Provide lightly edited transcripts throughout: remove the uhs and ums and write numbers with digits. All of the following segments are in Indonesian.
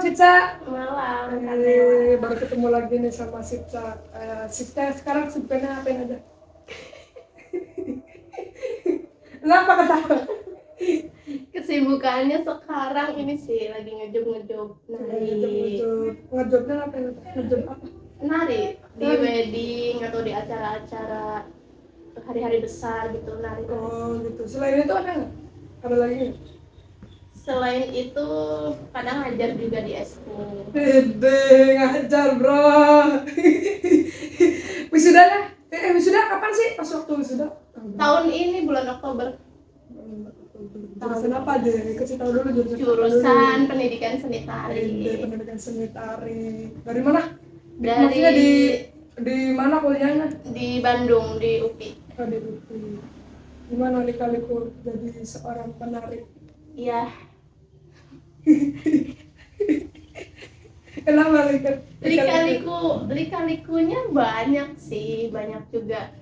Cica. Malam. Baru ketemu lagi nih sama Cica. Cica sekarang sebenarnya apa yang ada? Kenapa ketawa? Kesibukannya sekarang ini sih lagi ngejob Ngejobnya apa? Ngejob apa? nari di wedding atau di acara-acara hari-hari besar gitu nari. Oh gitu. Selain itu ada nggak? Ada lagi nggak? Selain itu kadang ngajar juga di eskul. Ngajar bro. Wisudanya? Wisuda kapan sih? Pas waktu wisuda? Tahun ini bulan Oktober. Jurusan apa deh? Kasih tahu dulu Jurusan pendidikan seni tari. Pendidikan seni tari. Dari mana? Dari Maksudnya di mana kuliahnya? di Bandung di UPI. Oh, di UPI. Gimana lika-liku jadi seorang penari? Iya. Kenapa Lika-likunya banyak sih, banyak juga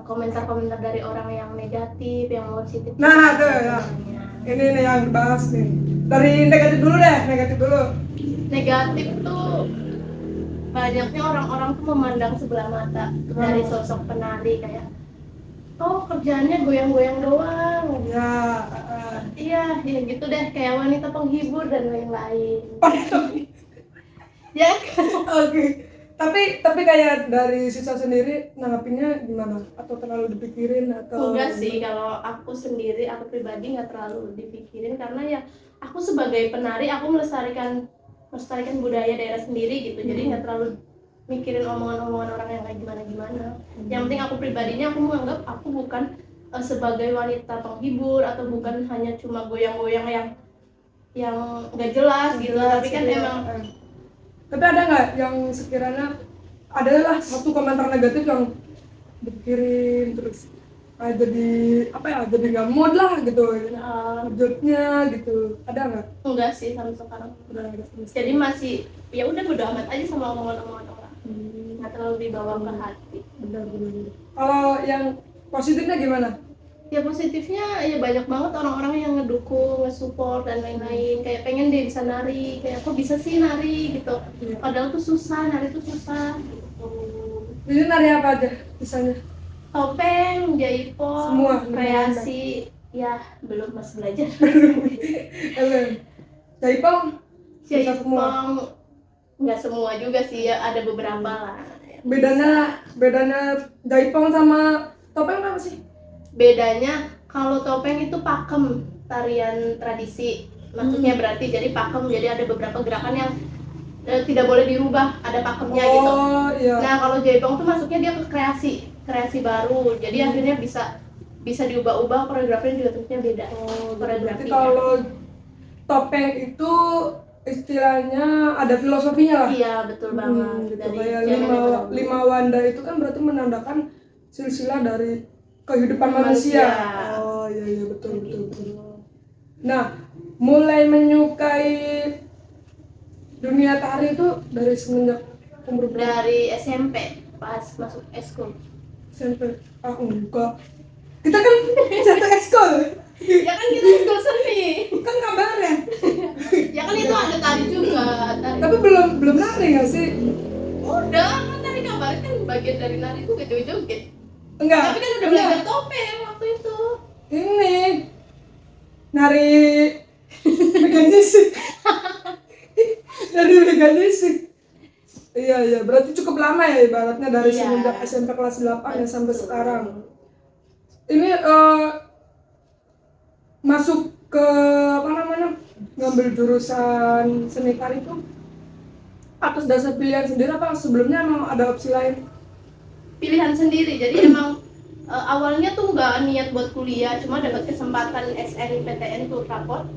komentar-komentar dari orang yang negatif, yang positif. Nah, tuh ya. Ini nih yang bahas nih. Dari negatif dulu deh, negatif dulu. Negatif tuh banyaknya orang-orang tuh memandang sebelah mata dari sosok penari, kayak kerjaannya goyang-goyang doang. Iya, ya gitu deh, kayak wanita penghibur dan lain-lain. Ya kan? Oke. Tapi kayak dari sisa sendiri nanggapinnya gimana? Atau terlalu dipikirin atau? Enggak sih, kalau aku sendiri, aku pribadi nggak terlalu dipikirin, karena ya aku sebagai penari, aku melestarikan budaya daerah sendiri gitu. Jadi nggak terlalu mikirin omongan-omongan orang yang kayak gimana-gimana. Yang penting aku pribadinya, aku menganggap aku bukan sebagai wanita penghibur, atau bukan hanya cuma goyang-goyang yang nggak jelas gitu. Tapi kan emang tapi ada nggak yang sekiranya adalah satu komentar negatif yang dipikirin terus jadi apa ya, jadi nggak mood lah gitu jobnya gitu, ada nggak? Enggak sih sampai sekarang. Jadi masih ya udah bodo amat aja sama omongan-omongan orang. Nggak terlalu dibawa ke hati. Benar. Kalau yang positifnya gimana? Ya positifnya ya banyak banget orang-orang yang ngedukung, nge-support dan lain-lain. Kayak pengen dia bisa nari, kayak kok bisa sih nari gitu. Padahal tuh susah, nari tuh susah gitu. Ini nari apa aja misalnya? Topeng, jaipong, semua kreasi. Ya belum, masih belajar. Jaipong nggak semua juga sih, ya ada beberapa lah. Bedanya jaipong sama topeng apa sih? Bedanya kalau topeng itu pakem, tarian tradisi, maksudnya berarti jadi pakem, jadi ada beberapa gerakan yang tidak boleh dirubah, ada pakemnya gitu. Iya. Nah kalau jaipong tuh masuknya dia ke kreasi baru, jadi akhirnya bisa diubah-ubah, koreografinya juga tentunya beda. Berarti kalau topeng itu istilahnya ada filosofinya lah. Iya betul banget. Gitu. Kayak lima wanda itu kan berarti menandakan silsilah dari kehidupan manusia. Oh iya betul. Nah, mulai menyukai dunia tari itu dari semenjak umur berapa? Dari SMP pas masuk eskul. SMP? Enggak. Kita kan satu eskul. Ya kan kita eskul seni. Kan kabar ya? Ya kan itu ada tari juga. Tapi belum nari nggak sih? Udah, kan tari kabar kan bagian dari nari itu joget-joget. Enggak. Tapi kan udah belajar topeng waktu itu. Ini nari mekanisik. Iya, berarti cukup lama ya ibaratnya dari semenjak SMP kelas 8 ya sampai sekarang. Ini masuk ke apa namanya, ngambil jurusan seni tari itu atas dasar pilihan sendiri apa sebelumnya emang ada opsi lain? Pilihan sendiri, jadi emang awalnya tuh nggak niat buat kuliah, cuma dapat kesempatan SNMPTN tuh raport.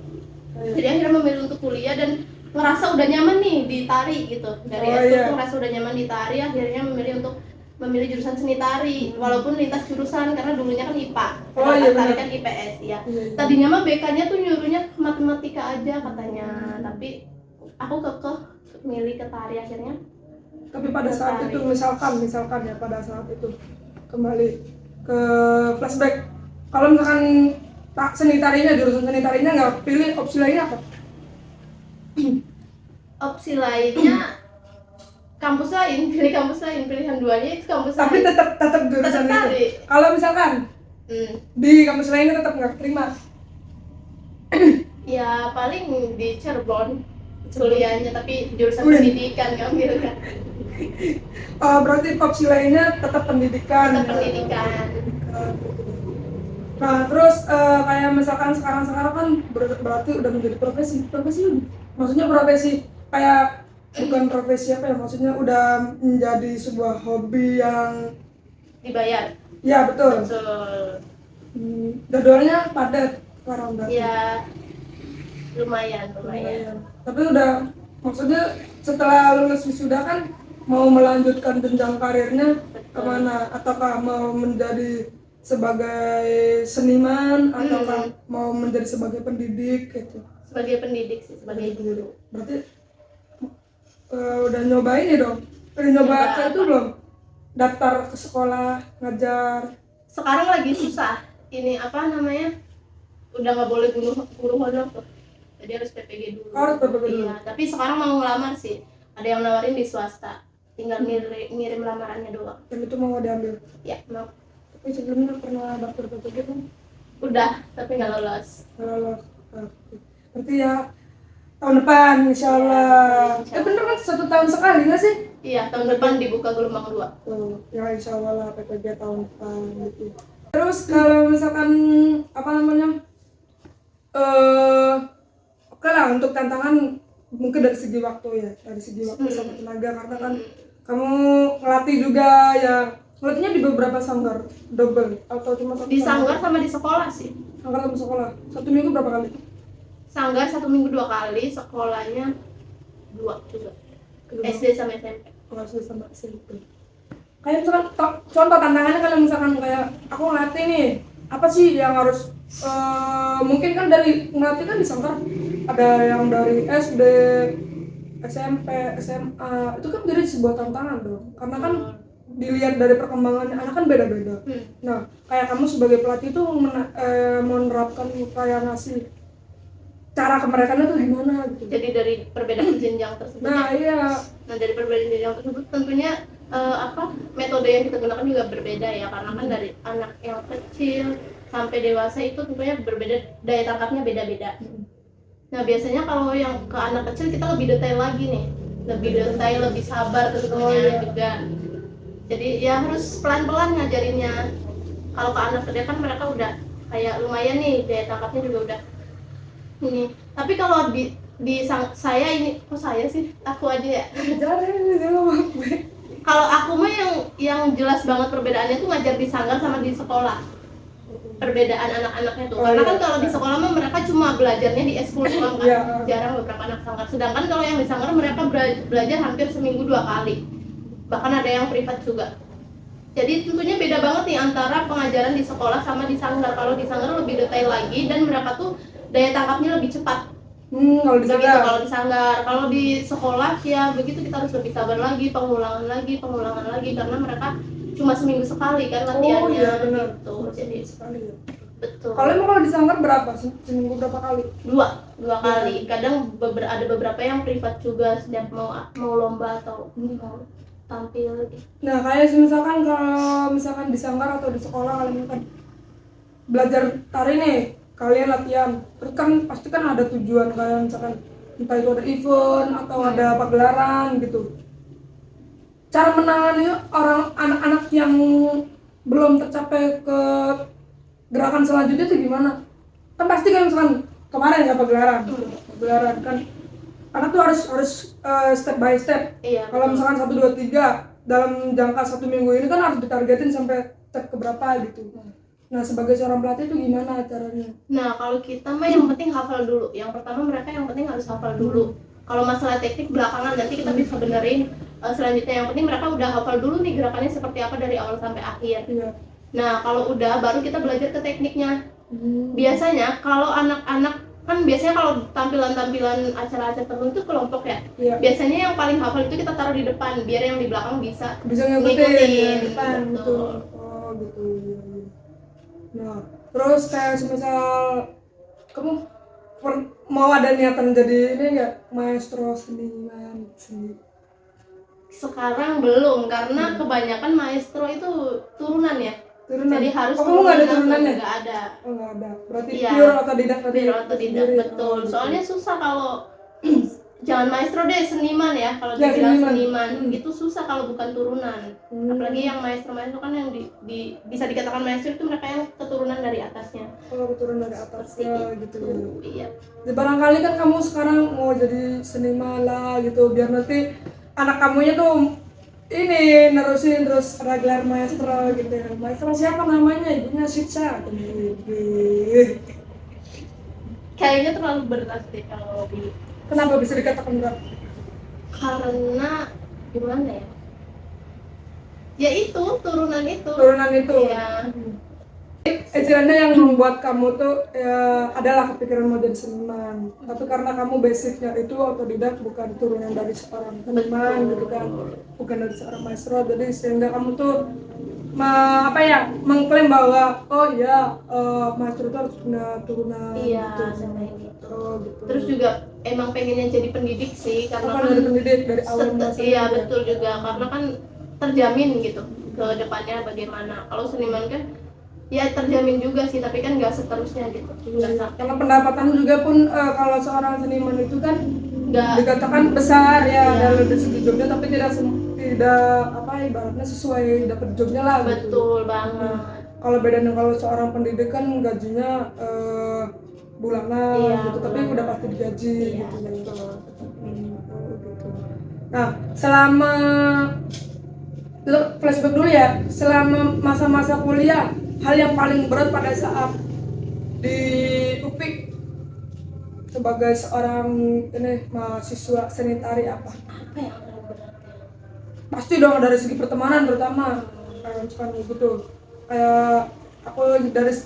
Jadi akhirnya memilih untuk kuliah dan ngerasa udah nyaman nih di tari gitu. Dari tuh ngerasa udah nyaman di tari, akhirnya memilih jurusan seni tari, walaupun lintas jurusan karena dulunya kan IPA. Tari kan IPS ya. Tadinya mah BK-nya tuh nyuruhnya matematika aja katanya, tapi aku kekeh milih ke tari akhirnya. Tapi pada saat itu misalkan ya pada saat itu kembali ke flashback, kalau misalkan jurusan seni tarinya nggak pilih opsi lainnya apa? opsi lainnya kampus lain, pilih kampus lain, pilihan duanya itu kampus Tapi lain. tetap jurusan Tetap itu. tadi. Kalau misalkan di kampus lainnya tetap nggak terima. Ya paling di Cirebon kuliahnya, tapi jurusan Wih. pendidikan ngambil kan. Berarti opsi lainnya tetap pendidikan. Tetap pendidikan. Nah, terus kayak misalkan sekarang kan berarti udah menjadi profesi, maksudnya profesi kayak bukan profesi apa ya, maksudnya udah menjadi sebuah hobi yang Dibayar. ya betul. Betul. Jadwalnya padat sekarang berarti. Ya lumayan. Tapi udah, maksudnya setelah lulus wisuda kan mau melanjutkan jenjang karirnya kemana? Ataukah mau menjadi sebagai seniman ataukah mau menjadi sebagai pendidik gitu? Sebagai pendidik sih, sebagai guru. Berarti udah nyobain ya dong? Udah nyoba ke itu belum? Daftar ke sekolah, ngajar? Sekarang lagi susah. Ini apa namanya? Udah nggak boleh guru honor tuh. Jadi harus PPG dulu. Harus PPG dulu. Iya, tapi sekarang mau ngelamar sih. Ada yang nawarin di swasta. Tinggal ngirim lamarannya doang. Dan itu mau diambil? Ya, mau. Tapi sebelumnya pernah daftar PPG kan? Udah, tapi nggak lolos. Lolos. Berarti ya tahun depan insya Allah. Insya Allah. Bener kan 1 tahun sekali nggak sih? Iya, tahun depan dibuka gelombang 2. Ya insya Allah lah PPG tahun depan gitu. Terus kalau misalkan apa namanya, oke lah untuk tantangan mungkin dari segi waktu ya, sama tenaga, karena kan kamu ngelatih juga ya. Ngelatihnya di beberapa sanggar double atau cuma satu? Di sanggar sama di sekolah sih. Sanggar sama sekolah. 1 minggu berapa kali? Sanggar 1 minggu 2 kali, sekolahnya 2 juga. SD sama SMP. SD sama SMP. Kayak misalkan contoh tantangannya kalau misalkan kayak aku ngelatih nih, apa sih yang harus mungkin kan dari ngelatih kan di sanggar ada yang dari SD, SMP, SMA, itu kan jadi sebuah tantangan dong, karena kan dilihat dari perkembangan anak kan beda-beda. Nah, kayak kamu sebagai pelatih tuh menerapkan kayak ngasih cara ke mereka tuh gimana gitu. Jadi dari perbedaan jenjang tersebut. Nah, iya. Nah, dari perbedaan jenjang tersebut tentunya metode yang kita gunakan juga berbeda ya, karena kan dari anak yang kecil sampai dewasa itu tentunya berbeda, daya tangkapnya beda-beda. Nah, biasanya kalau yang ke anak kecil kita lebih detail lagi nih, lebih detail, lebih sabar tentunya juga. Jadi ya harus pelan-pelan ngajarinnya. Kalau ke anak gede kan mereka udah kayak lumayan nih, daya tangkapnya juga udah ini. Tapi kalau saya ini, kok saya sih, aku aja ya. Kalau aku mah yang jelas banget perbedaannya tuh ngajar di sanggar sama di sekolah. Perbedaan anak-anaknya tuh. Karena kan kalau di sekolah mah mereka cuma belajarnya di eskul doang kan. Jarang beberapa anak sanggar. Sedangkan kalau yang di sanggar mereka belajar hampir seminggu 2 kali. Bahkan ada yang privat juga. Jadi tentunya beda banget nih antara pengajaran di sekolah sama di sanggar. Kalau di sanggar lebih detail lagi dan mereka tuh daya tangkapnya lebih cepat. Kalau di sanggar. Kalau di sanggar, kalau di sekolah ya begitu, kita harus lebih sabar lagi, pengulangan lagi karena mereka cuma seminggu sekali kan latihannya. Iya, benar. Gitu. Jadi sekali ya. Betul. Kalau di sanggar berapa? Seminggu berapa kali? Dua kali. Kadang ada beberapa yang privat juga setiap mau lomba atau mau tampil. Nah, kayak misalkan kalau misalkan di sanggar atau di sekolah kalian kan belajar tari nih, kalian latihan, terus kan pasti kan ada tujuan, kayak misalkan entah itu ada event atau ada pagelaran gitu. Cara menangani anak-anak yang belum tercapai ke gerakan selanjutnya itu gimana? Kan pasti kan misalkan kemarin ya pagelaran kan anak tuh harus step by step. Iya. Kalau misalkan 1, 2, 3 dalam jangka 1 minggu ini kan harus ditargetin sampai step keberapa gitu. Nah, sebagai seorang pelatih itu gimana caranya? Nah, kalau kita mah yang penting hafal dulu. Yang pertama mereka yang penting harus hafal dulu. Kalau masalah teknik belakangan nanti kita bisa benerin selanjutnya. Yang penting mereka udah hafal dulu nih gerakannya seperti apa dari awal sampai akhir. Iya. Nah, kalau udah baru kita belajar ke tekniknya. Biasanya kalau anak-anak kan biasanya kalau tampilan-tampilan acara-acara tertentu kelompok ya. Iya. Biasanya yang paling hafal itu kita taruh di depan biar yang di belakang bisa ngikutin ngikutin. depan gitu. Oh, gitu. Nah, terus kayak semisal kamu mau ada niatan jadi ini nggak, maestro seniman seni? Sekarang belum, karena kebanyakan maestro itu turunan ya. Turunan. Jadi harus Oh, kamu nggak ada langsung, turunannya? nggak ada. Oh, nggak ada. Berarti Iya. pure otodidak tadi. Pure otodidak, sendiri. betul. Oh, gitu. Soalnya susah kalau jangan maestro deh, seniman ya. Kalau Ya, dibilang seniman. seniman, itu susah kalau bukan turunan. Apalagi yang maestro-maestro kan yang bisa dikatakan maestro itu mereka yang keturunan dari atasnya. Oh, keturunan dari atasnya gitu ya. Iya. Ya, barangkali kan kamu sekarang mau jadi seniman lah gitu, biar nanti anak kamunya tuh ini nerusin terus ada gelar maestro gitu ya. Maestro siapa namanya? Ibunya Sitsa. Kayaknya terlalu berat deh kalau di, Kenapa bisa dikatakan berat? karena gimana ya? Ya itu turunan itu. Turunan itu. Iya. Istilahnya yang membuat kamu tuh ya, adalah kepikiran mau jadi seniman, tapi karena kamu basicnya itu otodidak, bukan turunan dari seorang seniman gitu kan, bukan dari seorang maestro, jadi sehingga kamu tuh mengklaim bahwa oh iya maestro itu harus punya turunan. Iya, gitu. sampai gitu. Oh, gitu. Terus juga emang pengennya jadi pendidik sih, karena Kan dari pendidik dari awal masa iya ya. betul juga, karena kan terjamin gitu ke depannya bagaimana. Kalau seniman kan ya terjamin juga sih, tapi kan nggak seterusnya gitu, nggak sampai Karena pendapatan juga pun kalau seorang seniman itu kan nggak. dikatakan besar ya, Iya. dari segi jobnya, tapi tidak apa ibaratnya sesuai dapat jobnya lah gitu. Betul banget. Kalau beda dengan kalau seorang pendidik kan gajinya bulanan Iya, gitu, tapi bulanan. udah pasti digaji Iya, gitu. betul. Oh, gitu. Nah, selama flashback dulu ya, selama masa-masa kuliah, hal yang paling berat pada saat di UPI sebagai seorang ini mahasiswa seni tari apa? Apa yang paling berat ya? Pasti dong dari segi pertemanan terutama, kayak misalkan gitu. Kayak aku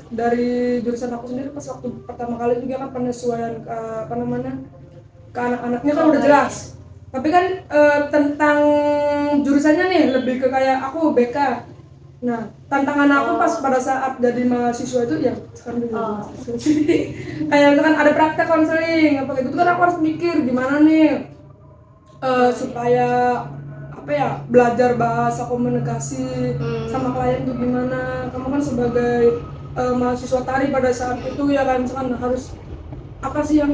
dari jurusan aku sendiri pas waktu pertama kali juga kan penyesuaian ke apa namanya, ke anak-anaknya kan udah jelas. Tapi kan tentang jurusannya nih lebih ke kayak aku BK. Nah, tantangan aku pas pada saat jadi mahasiswa itu ya sekarang jadi mahasiswa. Kayak itu kan ada praktek konseling apa gitu kan, aku harus mikir gimana nih supaya apa ya, belajar bahasa komunikasi sama klien tuh gimana. Kamu kan sebagai mahasiswa tari pada saat itu ya kan, misalkan harus apa sih yang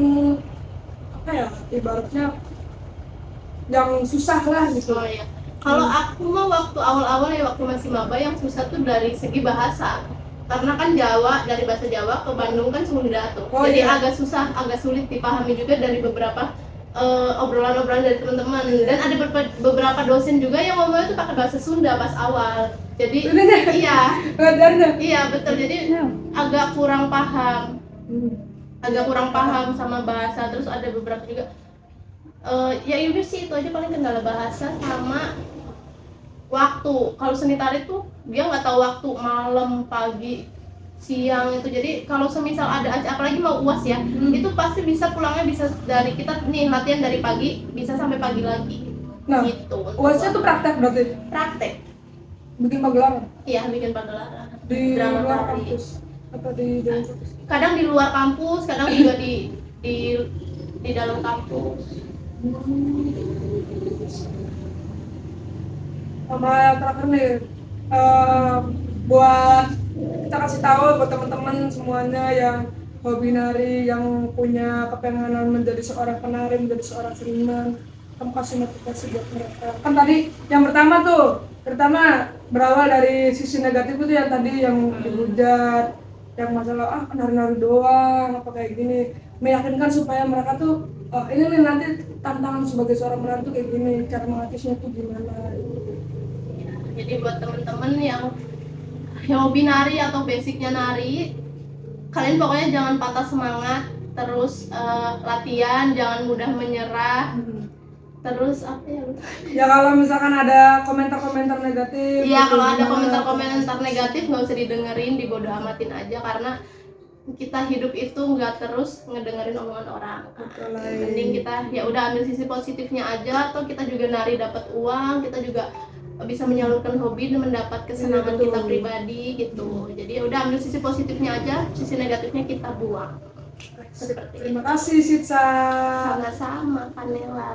apa ya ibaratnya yang susah lah gitu. Oh iya. Kalau aku mah waktu awal-awal ya, waktu masih maba, yang susah tuh dari segi bahasa. Karena kan Jawa, dari bahasa Jawa ke Bandung kan Sunda tuh. Oh, jadi iya. agak susah, agak sulit dipahami juga dari beberapa obrolan-obrolan dari teman-teman. Dan ada beberapa dosen juga yang ngomongnya tuh pakai bahasa Sunda pas awal. Jadi iya. Belajarnya. Iya, betul. Jadi agak kurang paham. Agak kurang paham sama bahasa. Terus ada beberapa juga ya itu sih, itu aja paling kendala bahasa sama waktu. Kalau seni tari tuh dia nggak tahu waktu, malam, pagi, siang itu. Jadi kalau semisal ada acara, apalagi mau UAS ya, itu pasti bisa pulangnya bisa dari kita nih latihan dari pagi bisa sampai pagi lagi. Nah, gitu. UASnya tuh praktek berarti Praktek. bikin pagelaran Iya, bikin pagelaran. di Drama luar tari. kampus atau di dalam kampus? Kadang di luar kampus, kadang juga di dalam kampus. Sama terakhir nih, buat kita kasih tahu buat teman-teman semuanya yang hobi nari, yang punya kepengenan menjadi seorang penari, menjadi seorang seniman, kamu kasih motivasi buat mereka. Kan tadi yang pertama berawal dari sisi negatif itu yang tadi yang dihujat, yang masalah nari-nari doang apa kayak gini, meyakinkan supaya mereka tuh ini nih nanti tantangan sebagai seorang penari tuh kayak gini, cara mengatasinya tuh gimana. Jadi buat temen-temen yang hobi nari atau basicnya nari, kalian pokoknya jangan patah semangat, terus latihan, jangan mudah menyerah. Terus apa ya? Ya kalau misalkan ada komentar-komentar negatif. Iya, kalau ada komentar-komentar negatif nggak usah didengerin, dibodoh amatin aja, karena kita hidup itu nggak terus ngedengerin omongan orang. Mending kita ya udah ambil sisi positifnya aja, atau kita juga nari dapat uang, kita juga bisa menyalurkan hobi dan mendapat kesenangan kita pribadi gitu. Jadi ya udah ambil sisi positifnya aja, sisi negatifnya kita buang. Seperti Terima kasih Sitsa. sama-sama Kanela.